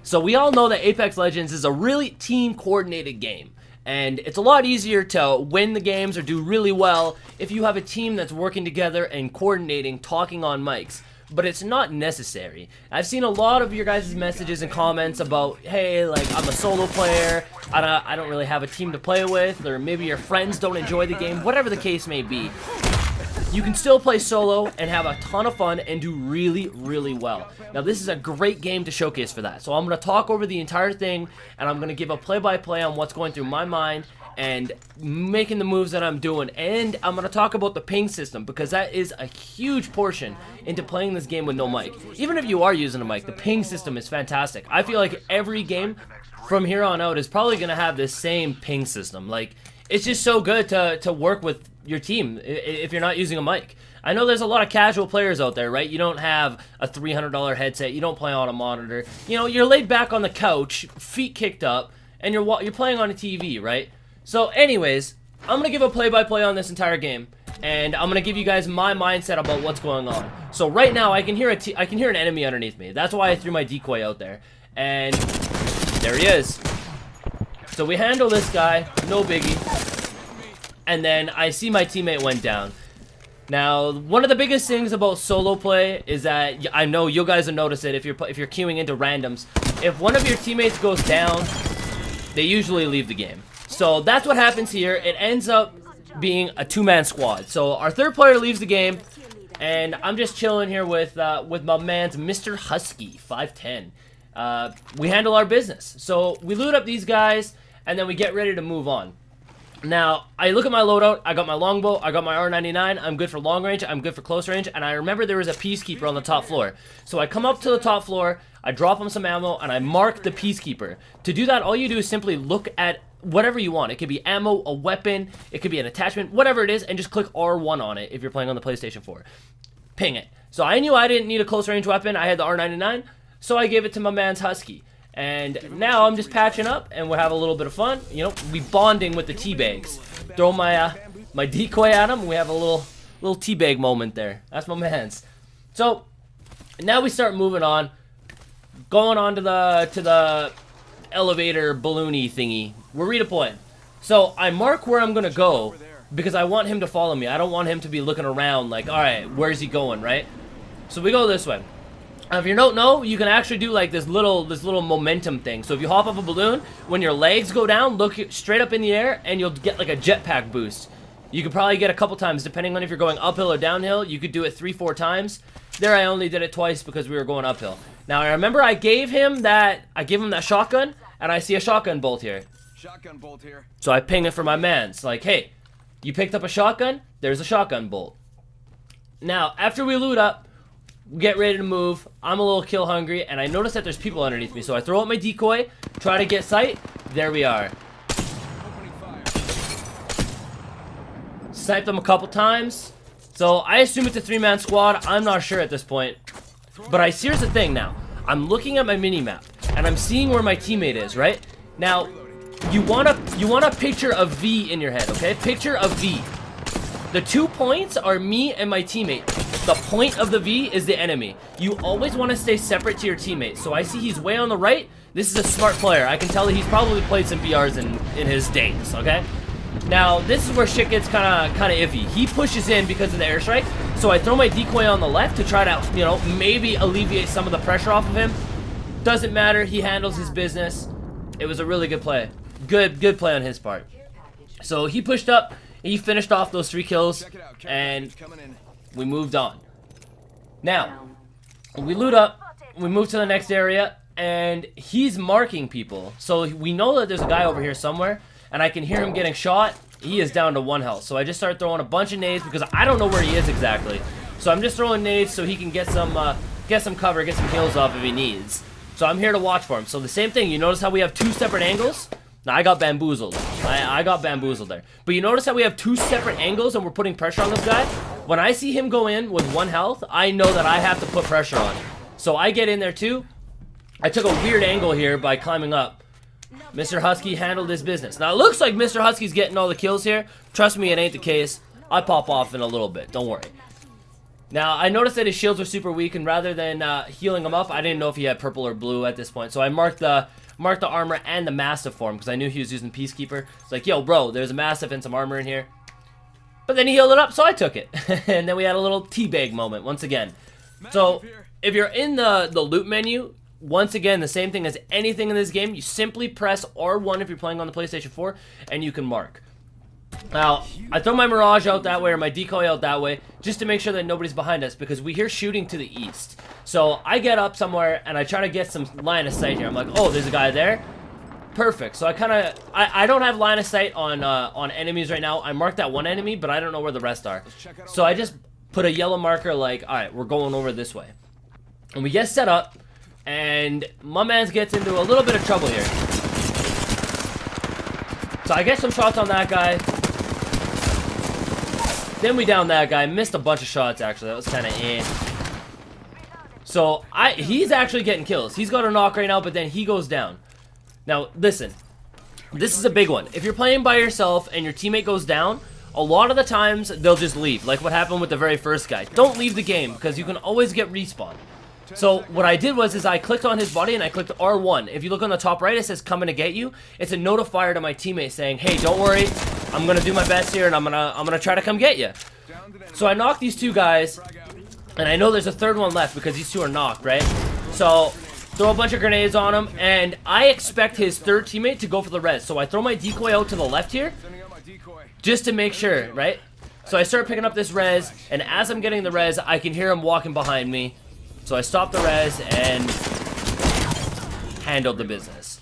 So we all know that Apex Legends is a really team coordinated game. And it's a lot easier to win the games or do really well if you have a team that's working together and coordinating, talking on mics. But it's not necessary. I've seen a lot of your guys' messages and comments about, hey, like, I'm a solo player, I don't really have a team to play with, or maybe your friends don't enjoy the game, whatever the case may be. You can still play solo and have a ton of fun and do really, really well. Now, this is a great game to showcase for that. So I'm going to talk over the entire thing, and I'm going to give a play-by-play on what's going through my mind and making the moves that I'm doing. And I'm going to talk about the ping system, because that is a huge portion into playing this game with no mic. Even if you are using a mic, the ping system is fantastic. I feel like every game from here on out is probably going to have this same ping system. Like, it's just so good to work with your team if you're not using a mic. I know there's a lot of casual players out there, right? You don't have a $300 headset, you don't play on a monitor. You know, you're laid back on the couch, feet kicked up, and you're playing on a TV, right? So anyways, I'm gonna give a play-by-play on this entire game, and I'm gonna give you guys my mindset about what's going on. So right now, I can hear an enemy underneath me. That's why I threw my decoy out there, and there he is. So we handle this guy, no biggie. And then I see my teammate went down. Now, one of the biggest things about solo play is that, I know you guys will notice it if you're queuing into randoms. If one of your teammates goes down, they usually leave the game. So that's what happens here. It ends up being a two-man squad. So our third player leaves the game, and I'm just chilling here with my man's Mr. Husky 510. We handle our business. So we loot up these guys, and then we get ready to move on. Now, I look at my loadout, I got my longbow, I got my R99, I'm good for long range, I'm good for close range, and I remember there was a Peacekeeper on the top floor. So I come up to the top floor, I drop him some ammo, and I mark the Peacekeeper. To do that, all you do is simply look at whatever you want. It could be ammo, a weapon, it could be an attachment, whatever it is, and just click R1 on it if you're playing on the PlayStation 4. Ping it. So I knew I didn't need a close range weapon, I had the R99, so I gave it to my man's Husky. And now I'm just patching up, and we'll have a little bit of fun. You know, we bonding with the teabags. Throw my my decoy at him. We have a little teabag moment there. That's my man's. So now we start moving on, going on to the elevator balloony thingy. We're redeploying. So I mark where I'm gonna go because I want him to follow me. I don't want him to be looking around like, all right, where's he going, right? So we go this way. If you don't know, you can actually do like this little momentum thing. So if you hop off a balloon, when your legs go down, look straight up in the air, and you'll get like a jetpack boost. You could probably get a couple times, depending on if you're going uphill or downhill. You could do it 3-4 times. There, I only did it twice because we were going uphill. Now I remember I gave him that shotgun, and I see a shotgun bolt here. Shotgun bolt here. So I ping it for my man. It's like, hey, you picked up a shotgun? There's a shotgun bolt. Now after we loot up, we get ready to move. I'm a little kill hungry, and I notice that there's people underneath me. So I throw out my decoy, try to get sight. There we are. Sniped them a couple times. So I assume it's a 3-man squad. I'm not sure at this point. But here's the thing now. I'm looking at my mini-map, and I'm seeing where my teammate is, right? Now, you want to picture a V in your head, okay? Picture a V. The 2 points are me and my teammate. The point of the V is the enemy. You always want to stay separate to your teammate. So I see he's way on the right. This is a smart player. I can tell that he's probably played some BRs in his days, okay? Now, this is where shit gets kind of iffy. He pushes in because of the airstrike. So I throw my decoy on the left to try to, you know, maybe alleviate some of the pressure off of him. Doesn't matter. He handles his business. It was a really good play. Good play on his part. So he pushed up. He finished off those 3 kills, and we moved on. Now, we loot up, we move to the next area, and he's marking people. So we know that there's a guy over here somewhere, and I can hear him getting shot. He is down to 1 health. So I just start throwing a bunch of nades because I don't know where he is exactly. So I'm just throwing nades so he can get some cover, get some heals off if he needs. So I'm here to watch for him. So the same thing, you notice how we have 2 separate angles? Now, I got bamboozled. I got bamboozled there. But you notice how we have 2 separate angles and we're putting pressure on this guy? When I see him go in with 1 health, I know that I have to put pressure on. So I get in there too. I took a weird angle here by climbing up. Mr. Husky handled his business. Now, it looks like Mr. Husky's getting all the kills here. Trust me, it ain't the case. I pop off in a little bit. Don't worry. Now, I noticed that his shields were super weak, and rather than healing him up, I didn't know if he had purple or blue at this point. So I marked the armor and the Mastiff for him, because I knew he was using Peacekeeper. It's like, yo, bro, there's a Mastiff and some armor in here. But then he healed it up, so I took it. And then we had a little teabag moment, once again. So, if you're in the loot menu, once again, the same thing as anything in this game, you simply press R1 if you're playing on the PlayStation 4, and you can mark. Now, I throw my Mirage out that way, or my decoy out that way, just to make sure that nobody's behind us, because we hear shooting to the east. So, I get up somewhere, and I try to get some line of sight here. I'm like, oh, there's a guy there. Perfect. So, I don't have line of sight on enemies right now. I marked that one enemy, but I don't know where the rest are. So, I just put a yellow marker like, alright, we're going over this way. And we get set up, and my man gets into a little bit of trouble here. So I get some shots on that guy. Then we down that guy. Missed a bunch of shots, actually. That was kind of eh. So, he's actually getting kills. He's got a knock right now, but then he goes down. Now, listen. This is a big one. If you're playing by yourself and your teammate goes down, a lot of the times, they'll just leave. Like what happened with the very first guy. Don't leave the game, because you can always get respawned. So what I did was I clicked on his body and I clicked R1. If you look on the top right, it says coming to get you. It's a notifier to my teammate saying, hey, don't worry, I'm gonna do my best here and I'm gonna try to come get you. So I knocked these two guys, and I know there's a third one left because these two are knocked, right? So throw a bunch of grenades on him, and I expect his third teammate to go for the res. So I throw my decoy out to the left here, just to make sure, right? So I start picking up this res, and as I'm getting the res, I can hear him walking behind me. So I stopped the res and handled the business.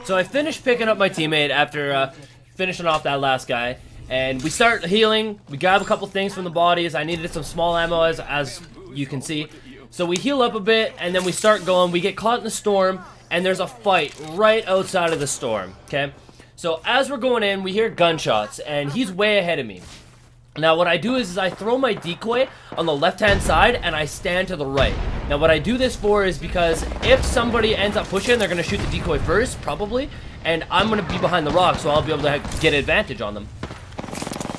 So I finished picking up my teammate after finishing off that last guy. And we start healing. We grab a couple things from the bodies. I needed some small ammo, as you can see. So we heal up a bit, and then we start going. We get caught in the storm, and there's a fight right outside of the storm, okay? So as we're going in, we hear gunshots, and he's way ahead of me. Now what I do is I throw my decoy on the left-hand side, and I stand to the right. Now what I do this for is because if somebody ends up pushing, they're going to shoot the decoy first, probably, and I'm going to be behind the rock, so I'll be able to get advantage on them.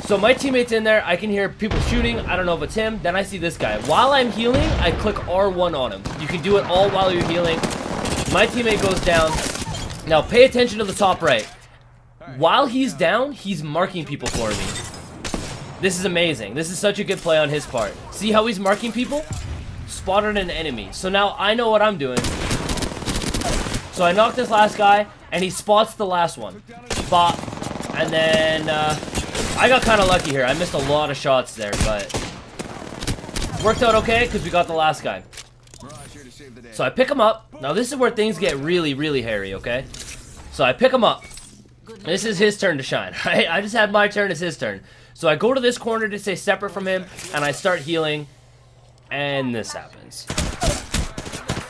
So my teammate's in there, I can hear people shooting, I don't know if it's him, then I see this guy. While I'm healing, I click R1 on him. You can do it all while you're healing. My teammate goes down. Now pay attention to the top right. While he's down, he's marking people for me. This is amazing. This is such a good play on his part. See how he's marking people? Spotted an enemy. So now I know what I'm doing. So I knocked this last guy, and he spots the last one. Bop. And then, I got kind of lucky here. I missed a lot of shots there, but worked out okay, because we got the last guy. So I pick him up. Now this is where things get really, really hairy, okay? So I pick him up. This is his turn to shine, right? I just had my turn, it's his turn. So I go to this corner to stay separate from him, and I start healing, and this happens.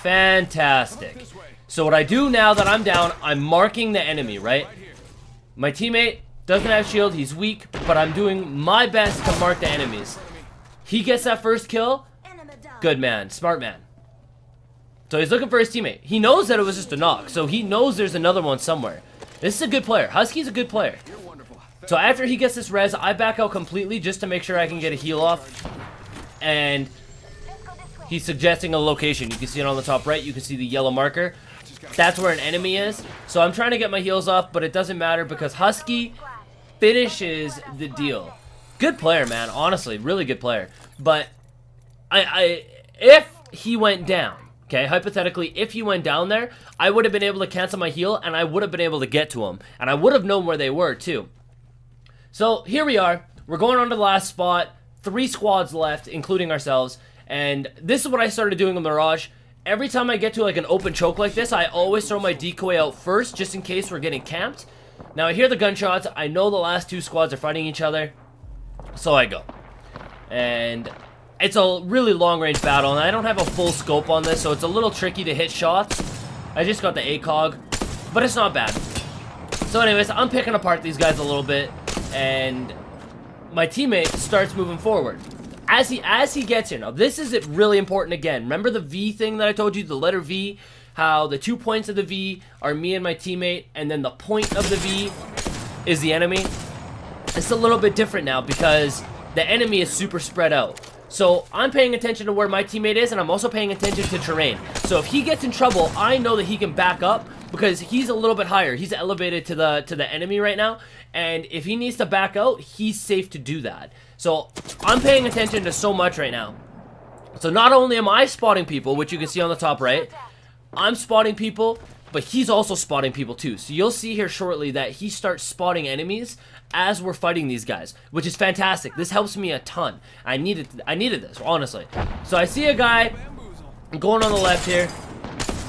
Fantastic. So what I do now that I'm down, I'm marking the enemy, right? My teammate doesn't have shield, he's weak, but I'm doing my best to mark the enemies. He gets that first kill. Good man, smart man. So he's looking for his teammate. He knows that it was just a knock, so he knows there's another one somewhere. This is a good player. Husky's a good player. So after he gets this res, I back out completely just to make sure I can get a heal off. And he's suggesting a location. You can see it on the top right. You can see the yellow marker. That's where an enemy is. So I'm trying to get my heals off, but it doesn't matter because Husky finishes the deal. Good player, man. Honestly, really good player. But if he went down, okay, hypothetically, if he went down there, I would have been able to cancel my heal, and I would have been able to get to him. And I would have known where they were, too. So, here we are. We're going on to the last spot. 3 squads left, including ourselves. And this is what I started doing in Mirage. Every time I get to, like, an open choke like this, I always throw my decoy out first, just in case we're getting camped. Now, I hear the gunshots. I know the last 2 squads are fighting each other. So, I go. And it's a really long-range battle, and I don't have a full scope on this, so it's a little tricky to hit shots. I just got the ACOG, but it's not bad. So anyways, I'm picking apart these guys a little bit, and my teammate starts moving forward. As he gets here, now this is really important again. Remember the V thing that I told you, the letter V? How the 2 points of the V are me and my teammate, and then the point of the V is the enemy? It's a little bit different now because the enemy is super spread out. So I'm paying attention to where my teammate is, and I'm also paying attention to terrain. So if he gets in trouble, I know that he can back up because he's a little bit higher. He's elevated to the enemy right now, and if he needs to back out, he's safe to do that. So I'm paying attention to so much right now. So not only am I spotting people, which you can see on the top right, I'm spotting people, but he's also spotting people too. So you'll see here shortly that he starts spotting enemies as we're fighting these guys, which is fantastic. This helps me a ton. I needed this, honestly. So I see a guy going on the left here,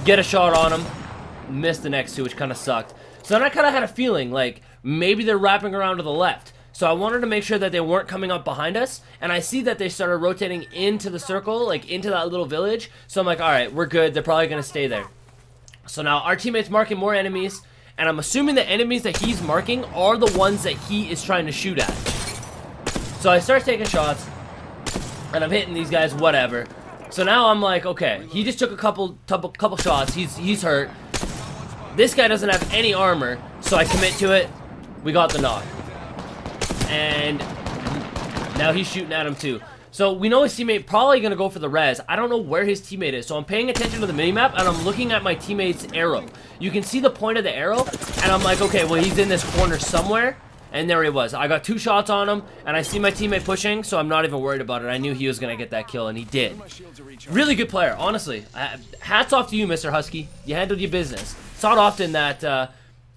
get a shot on him, miss the next two, which kind of sucked. So then I kind of had a feeling like maybe they're wrapping around to the left. So I wanted to make sure that they weren't coming up behind us, and I see that they started rotating into the circle, like into that little village. So I'm like, all right, we're good. They're probably going to stay there. So now our teammate's marking more enemies, and I'm assuming the enemies that he's marking are the ones that he is trying to shoot at. So I start taking shots, and I'm hitting these guys, whatever. So now I'm like, okay, he just took a couple shots. He's hurt. This guy doesn't have any armor, so I commit to it. We got the knock. And now he's shooting at him too. So we know his teammate probably going to go for the res. I don't know where his teammate is. So I'm paying attention to the minimap, and I'm looking at my teammate's arrow. You can see the point of the arrow, and I'm like, okay, well, he's in this corner somewhere. And there he was. I got 2 shots on him, and I see my teammate pushing, so I'm not even worried about it. I knew he was going to get that kill, and he did. Really good player, honestly. Hats off to you, Mr. Husky. You handled your business. It's not often that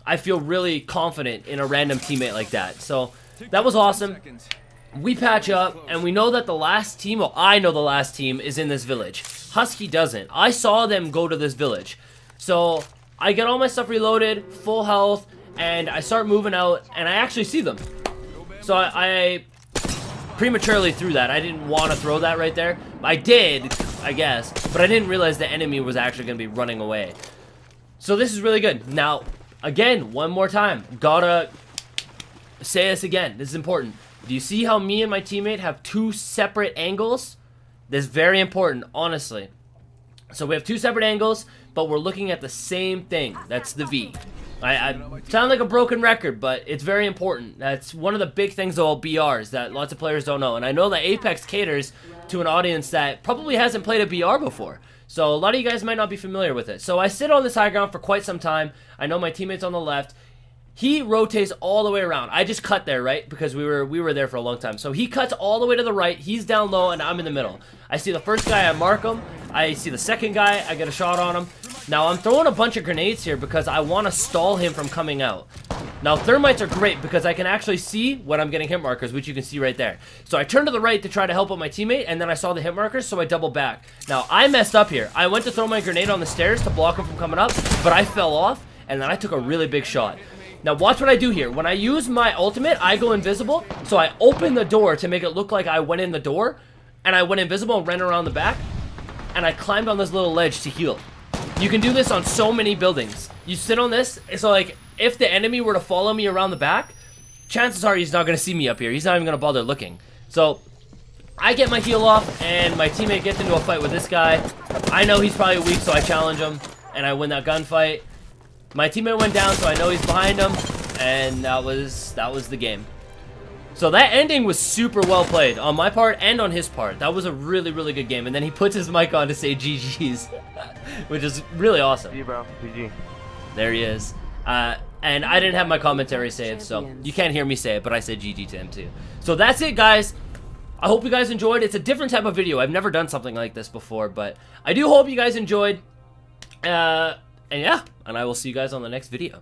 I feel really confident in a random teammate like that. So that was awesome. We patch up, and we know that the last team, well, I know the last team is in this village. Husky doesn't. I saw them go to this village. So I get all my stuff reloaded, full health, and I start moving out, and I actually see them. So I prematurely threw that. I didn't want to throw that right there. I did, I guess, but I didn't realize the enemy was actually going to be running away. So this is really good. Now, again, one more time, gotta say this again. This is important. Do you see how me and my teammate have 2 separate angles? This is very important, honestly. So we have 2 separate angles, but we're looking at the same thing. That's the V. I sound like a broken record, but it's very important. That's one of the big things about BRs that lots of players don't know. And I know that Apex caters to an audience that probably hasn't played a BR before. So a lot of you guys might not be familiar with it. So I sit on this high ground for quite some time. I know my teammate's on the left. He rotates all the way around. I just cut there, right? Because we were there for a long time. So he cuts all the way to the right. He's down low, and I'm in the middle. I see the first guy, I mark him. I see the second guy, I get a shot on him. Now, I'm throwing a bunch of grenades here because I want to stall him from coming out. Now, thermites are great because I can actually see when I'm getting hit markers, which you can see right there. So I turned to the right to try to help out my teammate, and then I saw the hit markers, so I doubled back. Now, I messed up here. I went to throw my grenade on the stairs to block him from coming up, but I fell off, and then I took a really big shot. Now watch what I do here. When I use my ultimate, I go invisible. So I open the door to make it look like I went in the door. And I went invisible and ran around the back. And I climbed on this little ledge to heal. You can do this on so many buildings. You sit on this. So like, if the enemy were to follow me around the back, chances are he's not going to see me up here. He's not even going to bother looking. So I get my heal off, and my teammate gets into a fight with this guy. I know he's probably weak, so I challenge him. And I win that gunfight. My teammate went down, so I know he's behind him, and that was the game. So that ending was super well played on my part and on his part. That was a really, really good game. And then he puts his mic on to say GG's, which is really awesome. See, bro. GG. There he is. And I didn't have my commentary saved, so you can't hear me say it, but I said GG to him too. So that's it, guys. I hope you guys enjoyed. It's a different type of video. I've never done something like this before, but I do hope you guys enjoyed. And yeah, and I will see you guys on the next video.